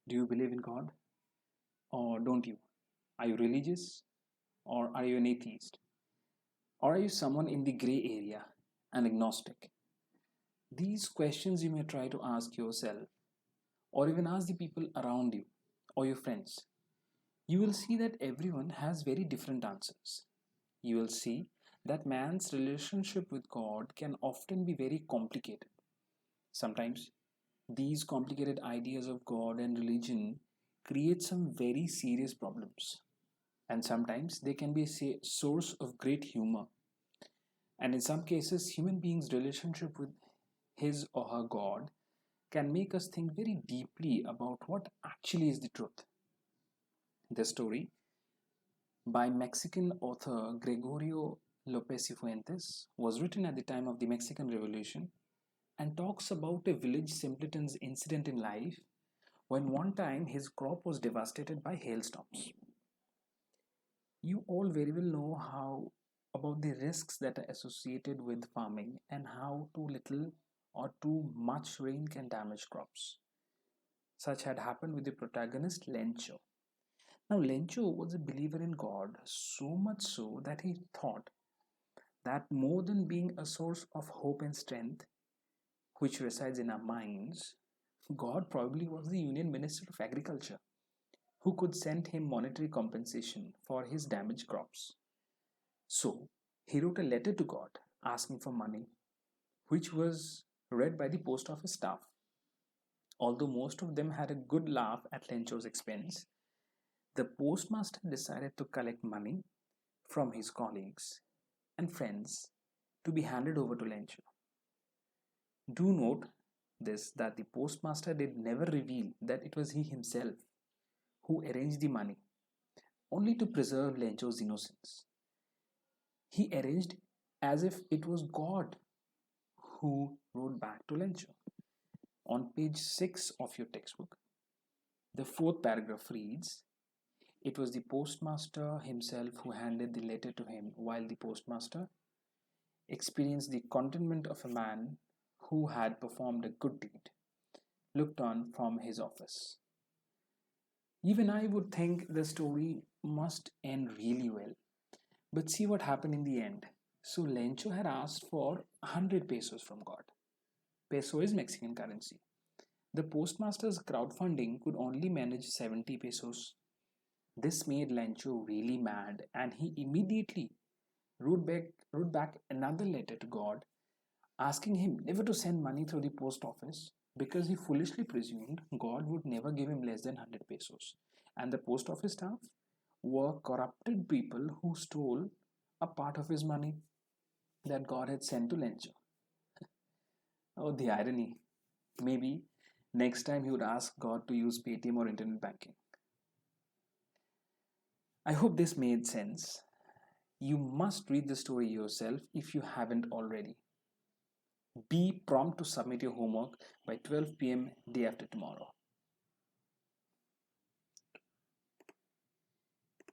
Do you believe in God or don't you? Are you religious or are you an atheist? Or are you someone in the gray area, an agnostic? These questions you may try to ask yourself or even ask the people around you or your friends. You will see that everyone has very different answers. You will see that man's relationship with God can often be very complicated. Sometimes these complicated ideas of God and religion create some very serious problems. And sometimes they can be a source of great humor. And in some cases, human beings' relationship with his or her God can make us think very deeply about what actually is the truth. The story by Mexican author Gregorio Lopez y Fuentes was written at the time of the Mexican Revolution and talks about a village simpleton's incident in life when one time his crop was devastated by hailstorms. You all very well know how about the risks that are associated with farming and how too little or too much rain can damage crops. Such had happened with the protagonist Lencho. Now, Lencho was a believer in God, so much so that he thought that more than being a source of hope and strength, which resides in our minds, God probably was the Union Minister of Agriculture, who could send him monetary compensation for his damaged crops. So, he wrote a letter to God asking for money, which was read by the post office staff. Although most of them had a good laugh at Lencho's expense, the postmaster decided to collect money from his colleagues and friends to be handed over to Lencho. Do note this that the postmaster did never reveal that it was he himself who arranged the money, only to preserve Lencho's innocence. He arranged as if it was God who wrote back to Lencho. On page 6 of your textbook, the fourth paragraph reads, it was the postmaster himself who handed the letter to him, while the postmaster experienced the contentment of a man who had performed a good deed, looked on from his office. Even I would think the story must end really well. But see what happened in the end. So Lencho had asked for 100 pesos from God. Peso is Mexican currency. The postmaster's crowdfunding could only manage 70 pesos. This made Lencho really mad and he immediately wrote back another letter to God asking him never to send money through the post office because he foolishly presumed God would never give him less than 100 pesos. And the post office staff were corrupted people who stole a part of his money that God had sent to Lencho. Oh, the irony. Maybe next time he would ask God to use Paytm or internet banking. I hope this made sense. You must read the story yourself if you haven't already. Be prompt to submit your homework by 12 p.m. day after tomorrow.